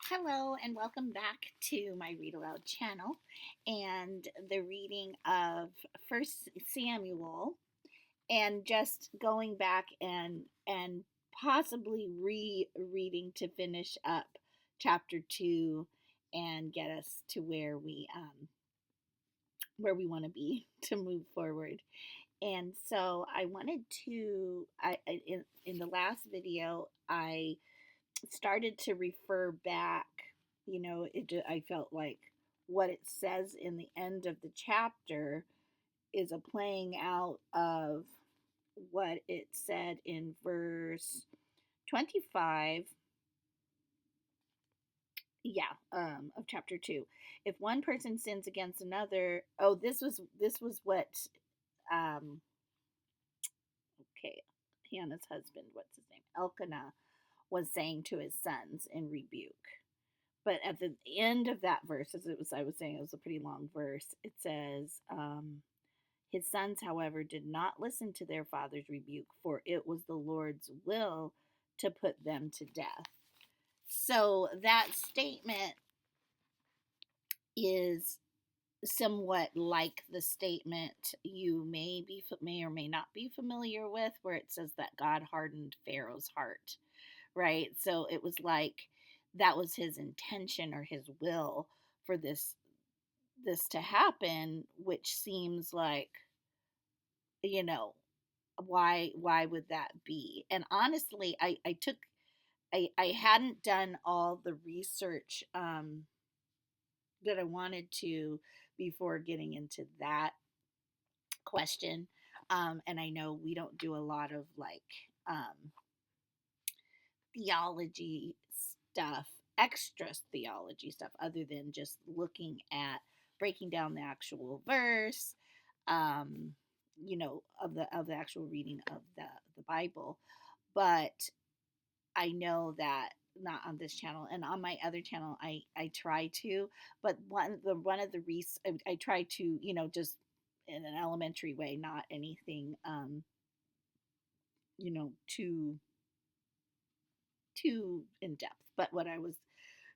Hello, and welcome back to my Read Aloud channel and the reading of First Samuel, and just going back and possibly rereading to finish up chapter 2 and get us to where we want to be to move forward. And so I wanted to in the last video I started to refer back. I felt like what it says in the end of the chapter is a playing out of what it said in verse 25, of chapter 2. If one person sins against another, this was what, um okay, Hannah's husband, what's his name, Elkanah, was saying to his sons in rebuke. But at the end of that verse, I was saying, it was a pretty long verse. It says, his sons, however, did not listen to their father's rebuke, for it was the Lord's will to put them to death. So that statement is somewhat like the statement you may or may not be familiar with, where it says that God hardened Pharaoh's heart, right? So it was like that was his intention or his will for this to happen, which seems like, you know, why would that be? And honestly, I hadn't done all the research that I wanted to before getting into that question. And I know we don't do a lot of like um, theology stuff, extra theology stuff, other than just looking at breaking down the actual verse, um, of the actual reading of the Bible. But I know that not on this channel, and on my other channel I try to, but one of the I try to, just in an elementary way, not anything too in depth. But what I was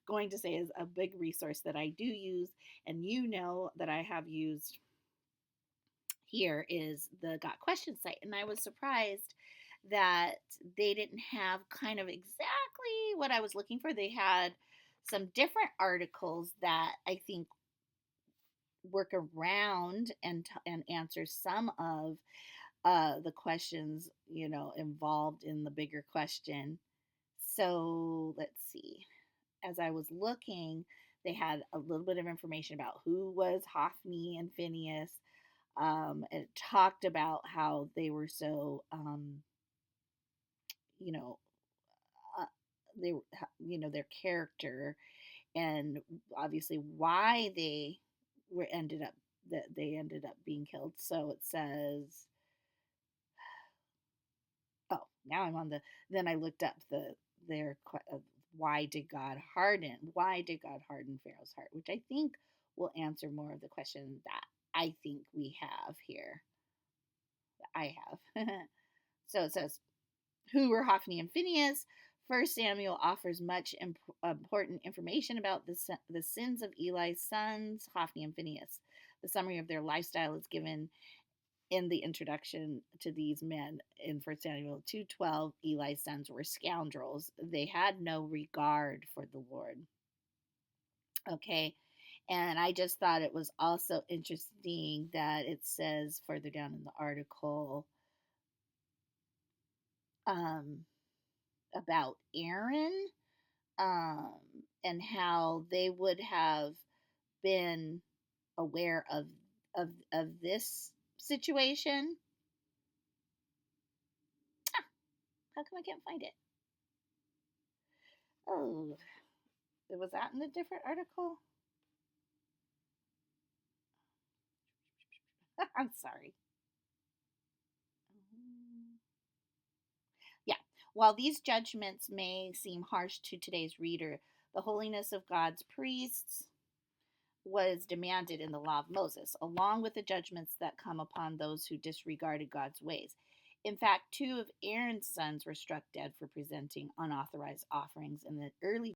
going to say is a big resource that I do use, and that I have used here, is the Got Questions site. And I was surprised that they didn't have kind of exactly what I was looking for. They had some different articles that I think work around and answer some of the questions, involved in the bigger question. So let's see. As I was looking, they had a little bit of information about who was Hophni and Phineas. It talked about how they were so, you know, uh, they were, their character, and obviously why were ended up that they ended up being killed. So it says, oh, now I'm on the. Then I looked up their why did God harden Pharaoh's heart, which I think will answer more of the question that I think we have here. I have. So it says, who were Hophni and Phineas? First Samuel offers much important information about the sins of Eli's sons, Hophni and Phineas. The summary of their lifestyle is given in the introduction to these men in 1 Samuel 2:12. Eli's sons were scoundrels. They had no regard for the Lord. Okay. And I just thought it was also interesting that it says further down in the article, um, about Aaron, um, and how they would have been aware of this situation. How come I can't find it? Oh, was that in a different article? I'm sorry. Yeah. While these judgments may seem harsh to today's reader, the holiness of God's priests was demanded in the law of Moses, along with the judgments that come upon those who disregarded God's ways. In fact, two of Aaron's sons were struck dead for presenting unauthorized offerings in the early